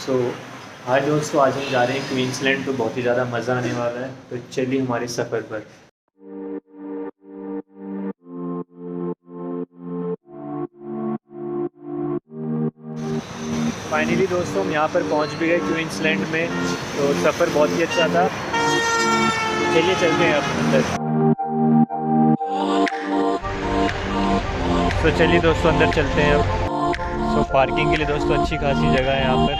सो हाय दोस्तों, आज हम जा रहे हैं क्वींसलैंड। तो बहुत ही ज़्यादा मज़ा आने वाला है। तो चलिए हमारे सफ़र पर। फाइनली दोस्तों हम यहाँ पर पहुँच भी गए क्वींसलैंड में। तो सफ़र बहुत ही अच्छा था। चलिए चलते हैं अब अंदर। तो चलिए दोस्तों अंदर चलते हैं अब। तो पार्किंग के लिए दोस्तों अच्छी खासी जगह है यहाँ पर।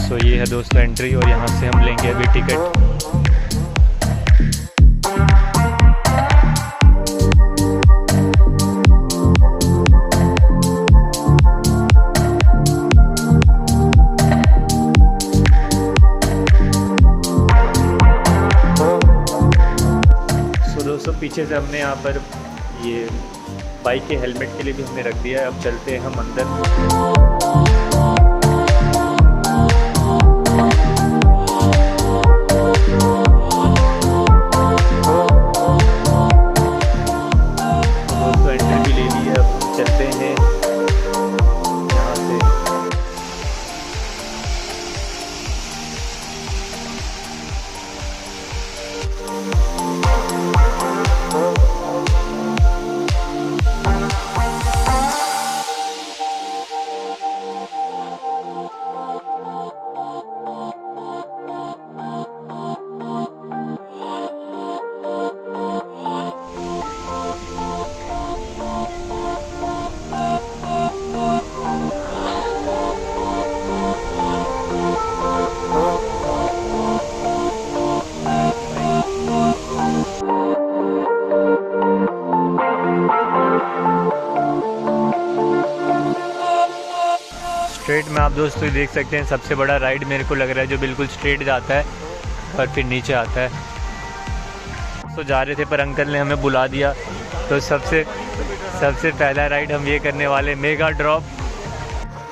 तो ये है दोस्तों एंट्री, और यहाँ से हम लेंगे अभी टिकट। दोस्तों पीछे से हमने यहाँ पर ये बाइक के हेलमेट के लिए भी हमने रख दिया है। अब चलते हैं हम अंदर। स्ट्रेट में आप दोस्तों देख सकते हैं सबसे बड़ा राइड मेरे को लग रहा है जो बिल्कुल स्ट्रेट जाता है और फिर नीचे आता है। तो जा रहे थे पर अंकल ने हमें बुला दिया। तो सबसे पहला राइड हम ये करने वाले मेगा ड्रॉप।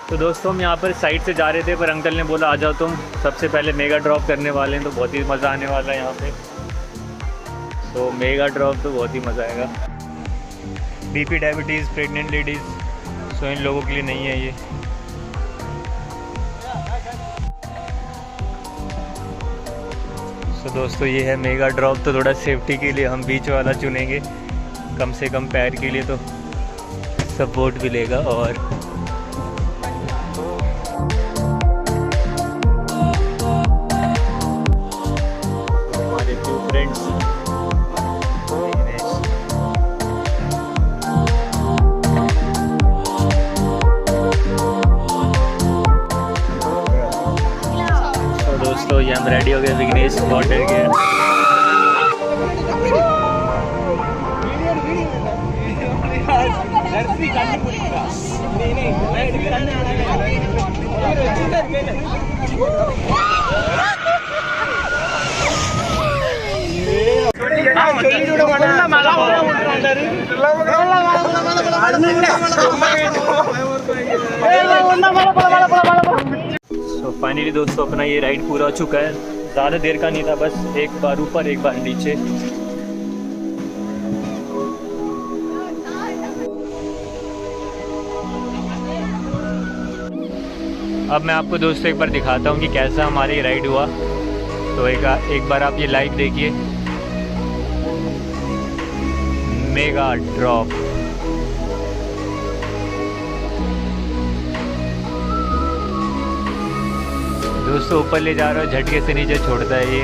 तो दोस्तों हम यहाँ पर साइड से जा रहे थे पर अंकल ने बोला आ जाओ तुम, सबसे पहले मेगा ड्रॉप करने वाले हैं। तो बहुत ही मज़ा आने वाला है यहाँ पे। तो मेगा ड्रॉप तो बहुत ही मज़ा आएगा। बीपी डायबिटीज़, प्रेग्नेंट लेडीज़, सो इन लोगों के लिए नहीं है ये। तो दोस्तों ये है मेगा ड्रॉप। तो थोड़ा सेफ्टी के लिए हम बीच वाला चुनेंगे, कम से कम पैर के लिए तो सपोर्ट भी लेगा। और हमारे दो फ्रेंड्स तो ये हम रेडी हो गए। विघ्नेश वाटर के तो फाइनली दोस्तों अपना ये राइड पूरा हो चुका है। ज़्यादा देर का नहीं था, बस एक बार ऊपर एक बार नीचे। अब मैं आपको दोस्तों एक बार दिखाता हूँ कि कैसा हमारा ये राइड हुआ। तो एक बार आप ये लाइव देखिए, मेगा ड्रॉप। दोस्तों ऊपर ले जा रहा है, झटके से नीचे छोड़ता है ये।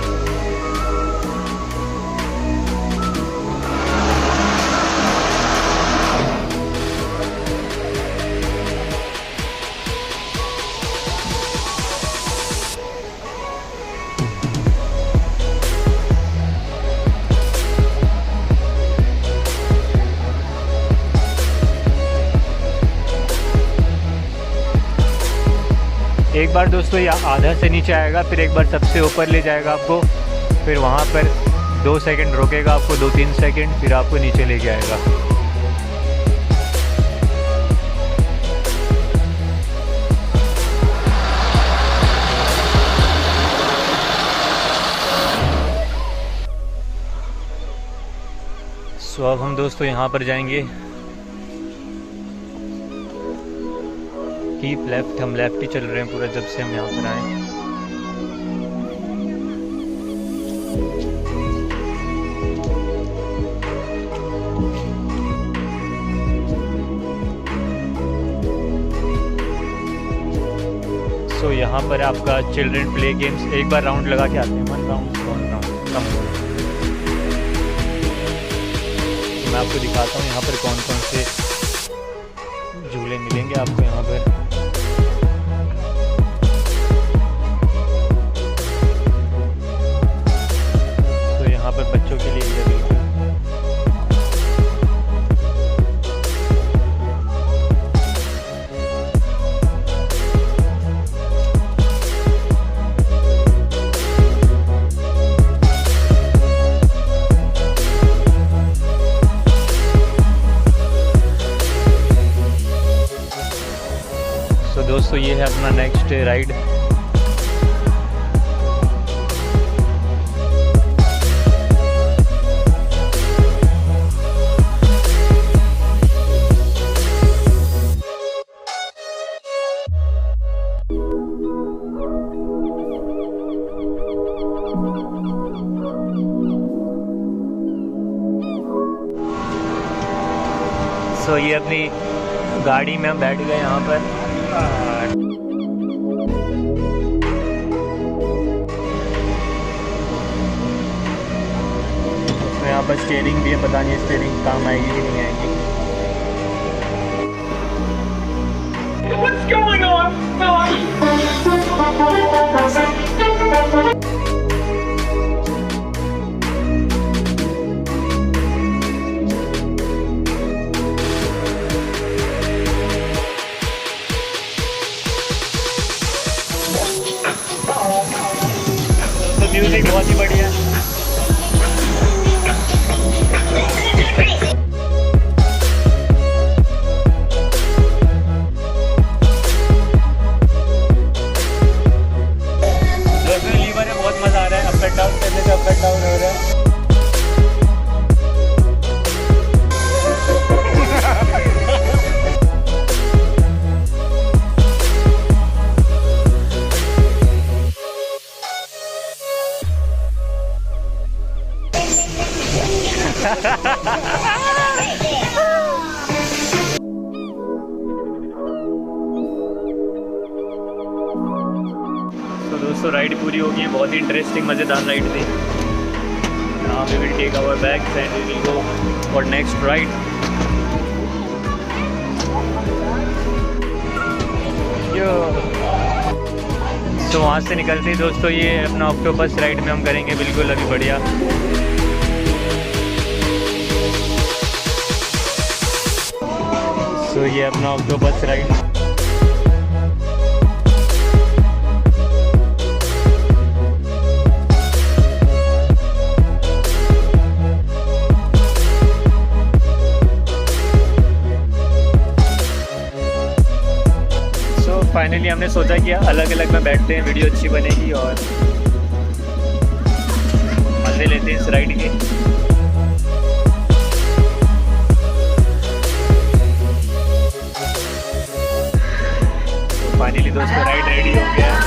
एक बार दोस्तों ये आधा से नीचे आएगा, फिर एक बार सबसे ऊपर ले जाएगा आपको, फिर वहाँ पर 2 सेकंड रोकेगा आपको, 2-3 सेकंड, फिर आपको नीचे लेके आएगा। सो अब हम दोस्तों यहाँ पर जाएंगे, कीप लेफ्ट, हम लेफ्ट ही चल रहे हैं पूरा जब से हम यहाँ पर आए। सो यहाँ पर आपका चिल्ड्रन प्ले गेम्स, एक बार राउंड लगा के आते हैं, 1 राउंड कम। तो मैं आपको दिखाता हूँ यहाँ पर कौन कौन से झूले मिलेंगे आपको यहाँ पर। तो यहाँ पर बच्चों के लिए ये बिल्कुल दोस्तों ये है अपना नेक्स्ट राइड। सो ये अपनी गाड़ी में हम बैठ गए यहाँ पर। तो यहाँ पर स्टीयरिंग भी है, पता नहीं स्टीयरिंग काम आएगी कि नहीं आएगी। What's going on? म्यूजिक बहुत ही बढ़िया। लीवर है, बहुत मजा आ रहा है, अप एंड डाउन करने से अप एंड डाउन हो रहा है। तो दोस्तों राइड पूरी हो गई है, बहुत ही इंटरेस्टिंग मज़ेदार राइड थी। Now we will take our bags and we will go for next ride. तो वहाँ से निकलते ही दोस्तों ये अपना ऑक्टोपस राइड में हम करेंगे बिल्कुल अभी बढ़िया। तो ये अपना ऑक्टोपस राइड। फाइनली हमने सोचा कि अलग अलग में बैठते हैं, वीडियो अच्छी बनेगी और मज़े लेते हैं इस राइड के। फाइनली दोस्तों राइड रेडी हो गया है।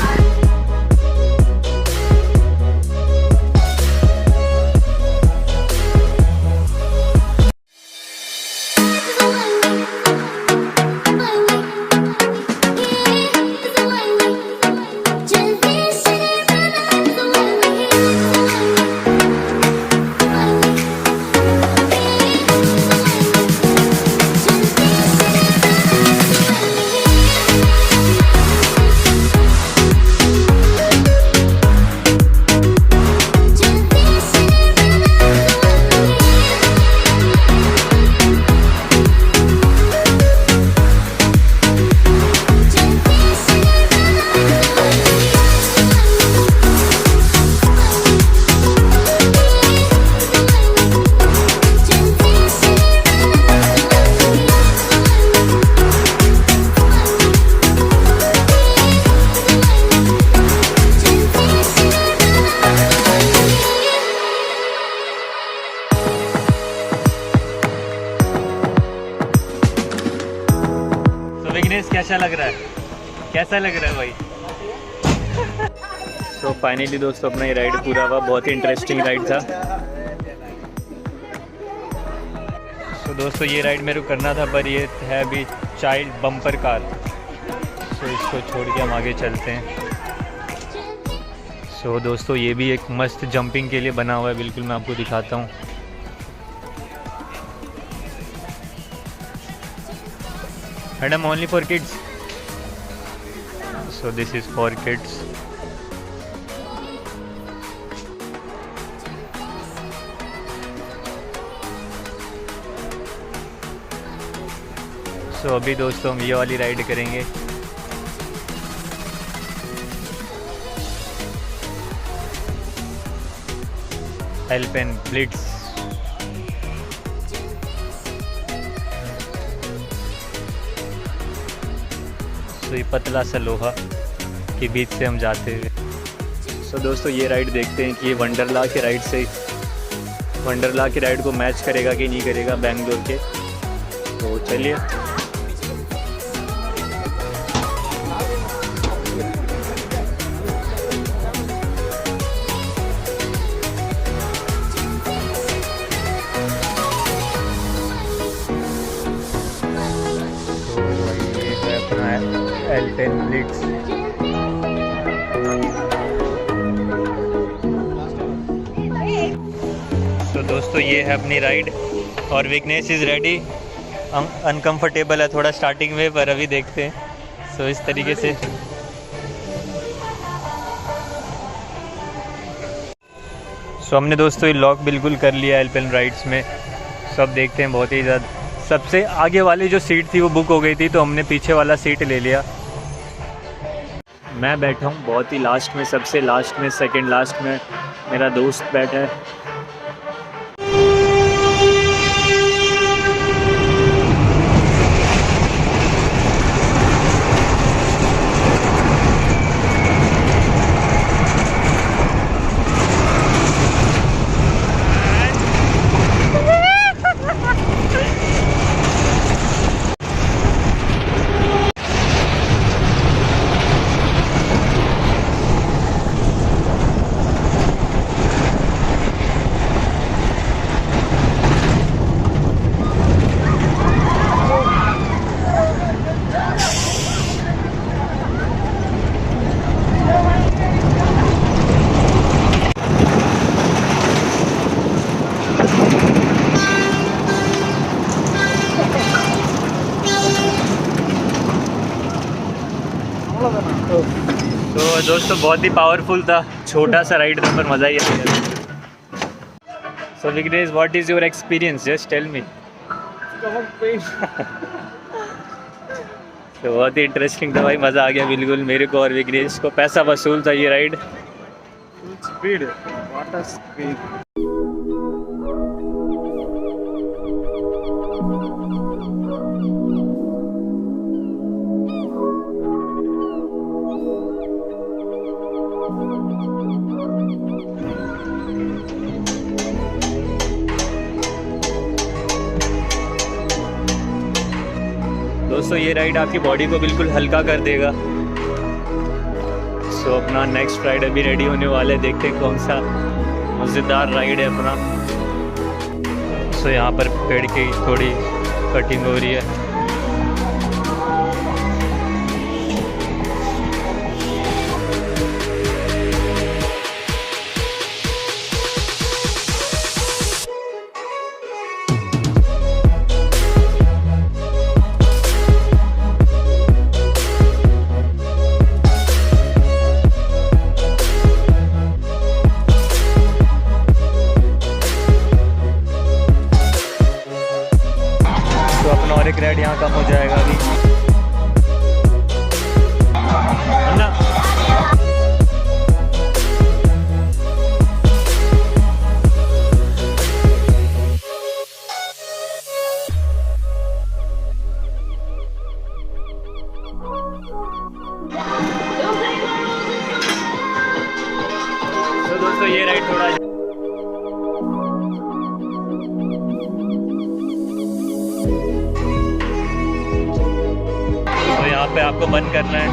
विघ्नेश कैसा लग रहा है, कैसा लग रहा है भाई? तो फाइनली दोस्तों अपना ये राइड पूरा हुआ, बहुत ही इंटरेस्टिंग राइड था। तो दोस्तों ये राइड मेरे को करना था, पर ये है अभी चाइल्ड बम्पर कार, तो इसको छोड़ के हम आगे चलते हैं। तो दोस्तों ये भी एक मस्त जंपिंग के लिए बना हुआ है, बिल्कुल मैं आपको दिखाता हूँ। Madam only for kids, so this is for kids. So अभी दोस्तों हम ये वाली राइड करेंगे। एल्पेनब्लिट्ज। तो ये पतला सा लोहा के बीच से हम जाते हुए। सो दोस्तों ये राइड देखते हैं कि ये वंडरला के राइड से वंडरला की राइड को मैच करेगा कि नहीं करेगा बेंगलोर के। तो चलिए। एल्पेनब्लिट्ज। तो दोस्तों ये है अपनी राइड और विघ्नेश इज़ रेडी। अनकंफर्टेबल है थोड़ा स्टार्टिंग में, पर अभी देखते हैं। सो इस तरीके से हमने दोस्तों ये लॉक बिल्कुल कर लिया एल्पेन राइड्स में। सब देखते हैं, बहुत ही ज़्यादा सबसे आगे वाली जो सीट थी वो बुक हो गई थी, तो हमने पीछे वाला सीट ले लिया। मैं बैठा हूँ बहुत ही लास्ट में, सबसे लास्ट में, सेकंड लास्ट में मेरा दोस्त बैठा है। तो दोस्तों बहुत ही पावरफुल था, छोटा सा राइड था पर मज़ा ही आ गया। So Vighnesh, what is your experience, just tell me. तो बहुत ही इंटरेस्टिंग था भाई, मज़ा आ गया बिल्कुल मेरे को और विघ्नेश को। पैसा वसूल था ये ride. Speed, what a speed. दोस्तों ये राइड आपकी बॉडी को बिल्कुल हल्का कर देगा। सो अपना नेक्स्ट राइड अभी रेडी होने वाला है, देखते हैं कौन सा मज़ेदार राइड है अपना। सो यहाँ पर पेड़ की थोड़ी कटिंग हो रही है। और एक राइड यहाँ कम हो जाएगा अभी ना। तो दोस्तों ये राइड थोड़ा पे आपको बंद करना है।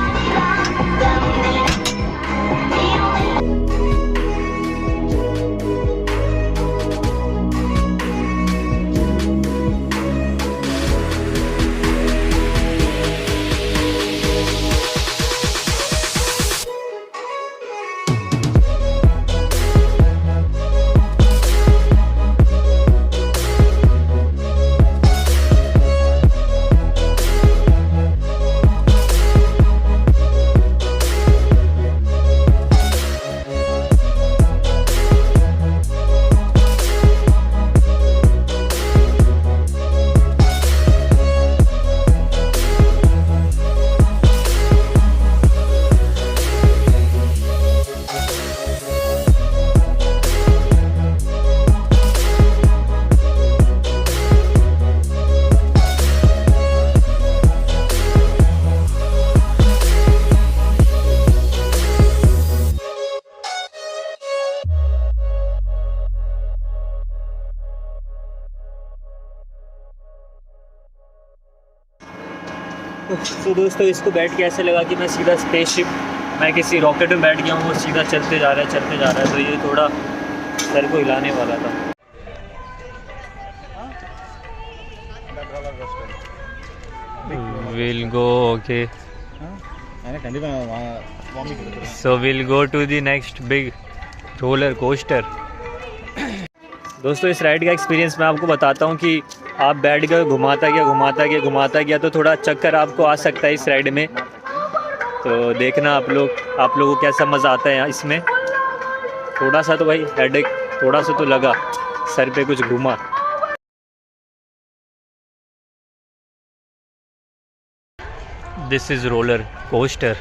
तो दोस्तों इसको बैठ के ऐसे लगा कि मैं सीधा स्पेसशिप, मैं किसी रॉकेट में बैठ गया हूँ, वो सीधा चलते जा रहा है। तो ये थोड़ा सर को हिलाने वाला था। We'll go, okay. So we'll go to the next big roller coaster. दोस्तों इस राइड का एक्सपीरियंस मैं आपको बताता हूँ कि आप बैठ कर घुमाता गया तो थोड़ा चक्कर आपको आ सकता है इस राइड में। तो देखना आप लोगों को कैसा मज़ा आता है इसमें। थोड़ा सा तो भाई हेडेक थोड़ा सा तो लगा, सर पे कुछ घूमा। This is roller coaster.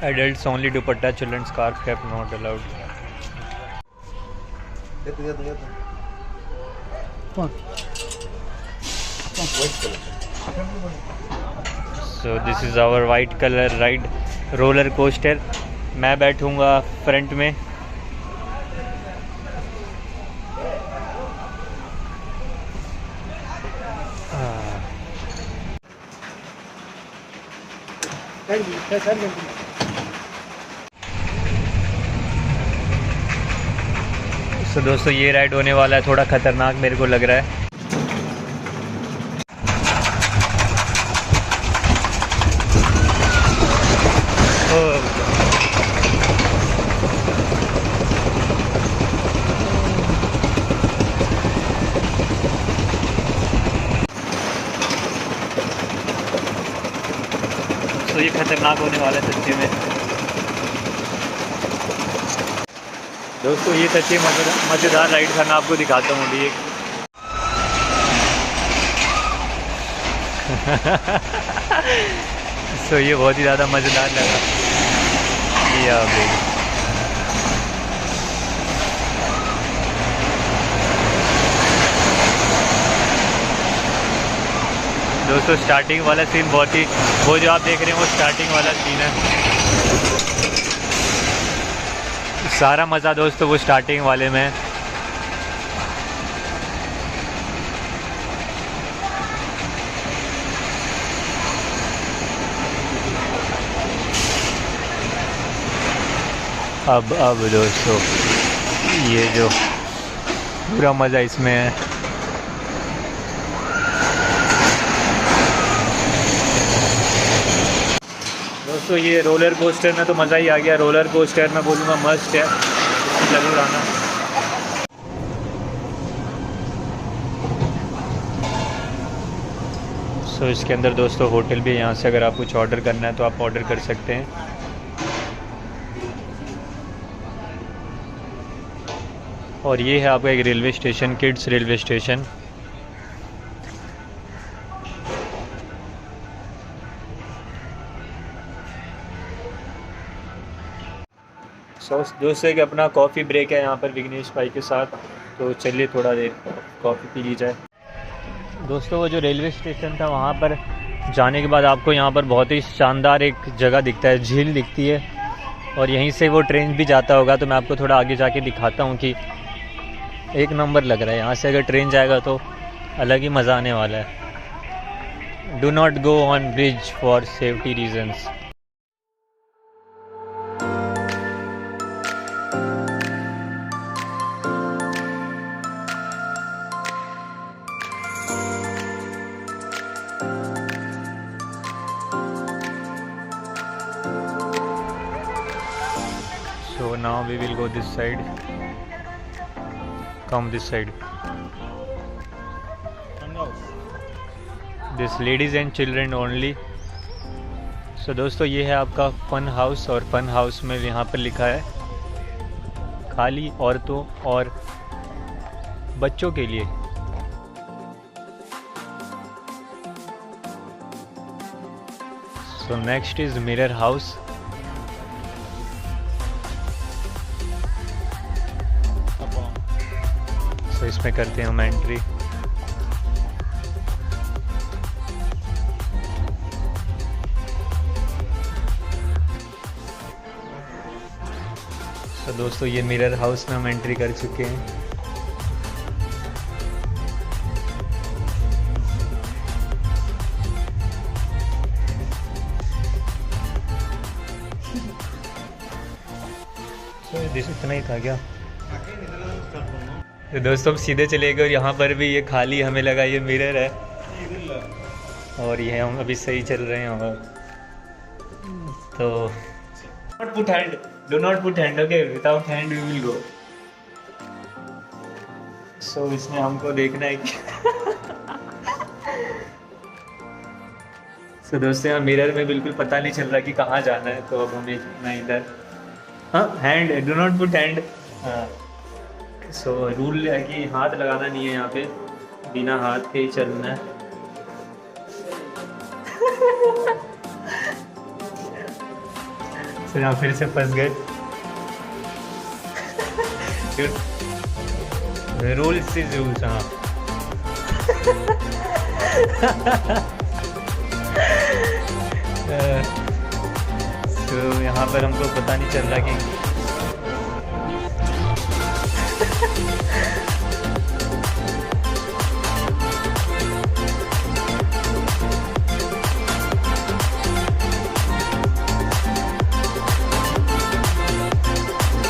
Adults only, dupatta, children's scarf cap not allowed. So this is our white color ride roller coaster. मैं बैठूंगा फ्रंट में। तो दोस्तों ये राइड होने वाला है, थोड़ा ख़तरनाक मेरे को लग रहा है। तो ये ख़तरनाक होने वाला है सच्ची में। दोस्तों ये सच्ची मज़ेदार राइड था, मैं आपको दिखाता हूँ अभी एक। तो ये बहुत ही ज़्यादा मज़ेदार लगा। ये अभी दोस्तों स्टार्टिंग वाला सीन बहुत ही, वो जो आप देख रहे हैं वो स्टार्टिंग वाला सीन है। सारा मज़ा दोस्तों वो स्टार्टिंग वाले में। अब दोस्तों ये जो पूरा मज़ा इसमें है। दोस्तों ये रोलर कोस्टर में तो मज़ा ही आ गया। रोलर कोस्टर मैं बोलूँगा मस्ट है, ज़रूर आना। सो इसके अंदर दोस्तों होटल भी है, यहाँ से अगर आप कुछ ऑर्डर करना है तो आप ऑर्डर कर सकते हैं। और ये है आपका एक railway station, kids railway station. दोस्तों एक अपना कॉफ़ी ब्रेक है यहाँ पर विघ्नेश भाई के साथ, तो चलिए थोड़ा देर कॉफ़ी पी ली जाए। दोस्तों वो जो रेलवे स्टेशन था वहाँ पर जाने के बाद आपको यहाँ पर बहुत ही शानदार एक जगह दिखता है, झील दिखती है, और यहीं से वो ट्रेन भी जाता होगा। तो मैं आपको थोड़ा आगे जाके दिखाता हूँ कि एक नंबर लग रहा है। यहाँ से अगर ट्रेन जाएगा तो अलग ही मज़ा आने वाला है। Do not go on bridge for safety reasons. So now we will go this side. Come this side. This ladies and children only. So दोस्तों ये है आपका फन हाउस, और फन हाउस में यहाँ पर लिखा है खाली औरतों और बच्चों के लिए। So next is mirror house. तो इसमें करते हैं हम एंट्री। तो दोस्तों ये मिरर हाउस में हम एंट्री कर चुके हैं। तो दिस इतना ही था क्या? तो दोस्तों हम सीधे चले गए और यहाँ पर भी ये खाली हमें लगा ये मिरर है, और ये हम अभी सही चल रहे हैं। और तो not put hand, do not put hand, okay, without hand we will go. So इसमें हमको देखना है कि सो दोस्तों यहाँ मिरर में बिल्कुल पता नहीं चल रहा कि कहाँ जाना है। तो अब हमें मैं इधर, हाँ hand, do not put hand. हाँ सो रूल है कि हाथ लगाना नहीं है यहाँ पे, बिना हाथ के ही चलना है। तो यहाँ फिर से फंस गए। Rules is rules. हाँ तो यहाँ पर हमको पता नहीं चल रहा कि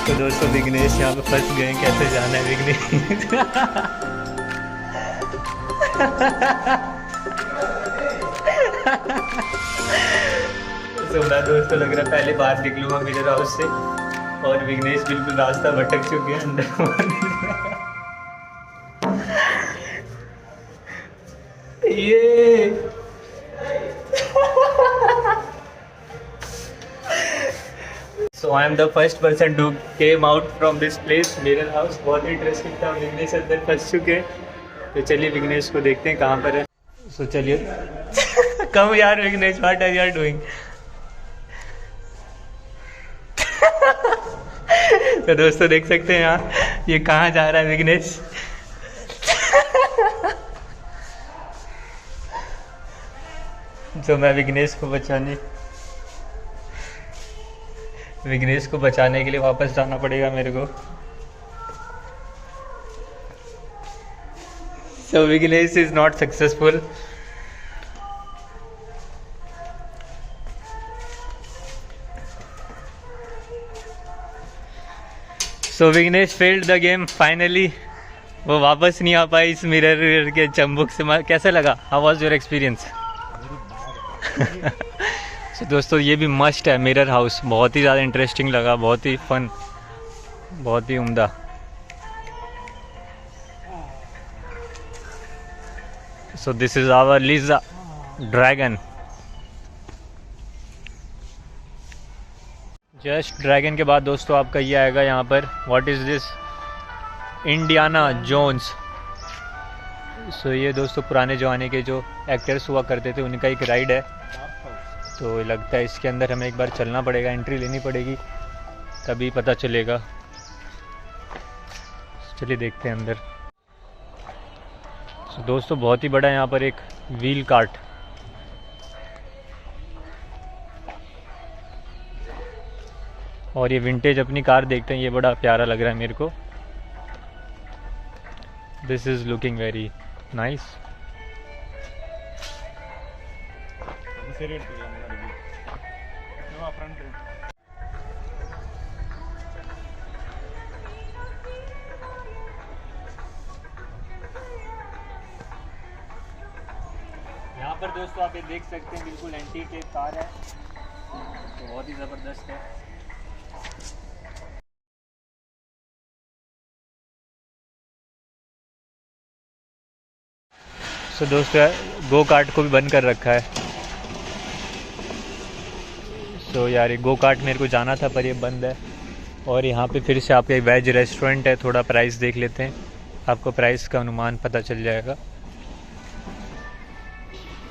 तो दोस्तों विघ्नेश यहाँ पे फंस गए। कैसे जाना है विघ्नेश? तो मैं दोस्तों लग रहा है पहले बाहर निकलूंगा मिरर हाउस से, और विघ्नेश बिल्कुल रास्ता भटक चुके हैं अंदर। ये So I am the first person who came out from this place, mirror house। बहुत इंटरेस्टिंग था। विघ्नेश अंदर फंस चुके हैं। तो चलिए विघ्नेश को देखते हैं कहाँ पर है। So चलिए कम यार Vignesh, what are you are doing? तो दोस्तों देख सकते हैं यहाँ ये कहाँ जा रहा है विघ्नेश। तो मैं विघ्नेश को बचाने के लिए वापस जाना पड़ेगा मेरे को। So Vignesh is not successful. So Vignesh failed the game finally. वो वापस नहीं आ पाई इस मिरर के चंबुक से। कैसा लगा? How was your experience? तो दोस्तों ये भी मस्ट है मिरर हाउस। बहुत ही ज़्यादा इंटरेस्टिंग लगा, बहुत ही फन, बहुत ही उम्दा। So this is our Lisa dragon. Just dragon के बाद दोस्तों आपका ये आएगा यहाँ पर, what is this, Indiana Jones. So ये दोस्तों पुराने ज़माने के जो एक्टर्स हुआ करते थे उनका एक राइड है। तो लगता है इसके अंदर हमें एक बार चलना पड़ेगा, एंट्री लेनी पड़ेगी, तभी पता चलेगा। चलिए देखते हैं अंदर। तो दोस्तों बहुत ही बड़ा यहाँ पर एक व्हील कार्ट, और ये विंटेज अपनी कार देखते हैं। ये बड़ा प्यारा लग रहा है मेरे को। This is looking very nice. यहाँ पर दोस्तों आप ये देख सकते हैं बिल्कुल एंटीक एक कार है, तो बहुत ही ज़बरदस्त है। सो दोस्तों गो कार्ट को भी बंद कर रखा है। सो यार ये गो कार्ट मेरे को जाना था पर ये बंद है। और यहाँ पे फिर से आपका वेज रेस्टोरेंट है, थोड़ा प्राइस देख लेते हैं, आपको प्राइस का अनुमान पता चल जाएगा।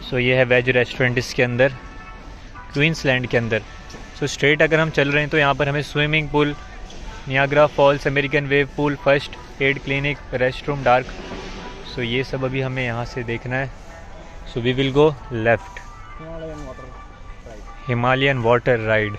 सो ये है वेज रेस्टोरेंट इसके अंदर, क्वींसलैंड के अंदर। सो स्ट्रेट अगर हम चल रहे हैं तो यहाँ पर हमें swimming pool, Niagara Falls, American wave pool, first aid clinic, rest room, dark, so ये सब अभी हमें यहाँ से देखना है। So we will go left, Himalayan water ride.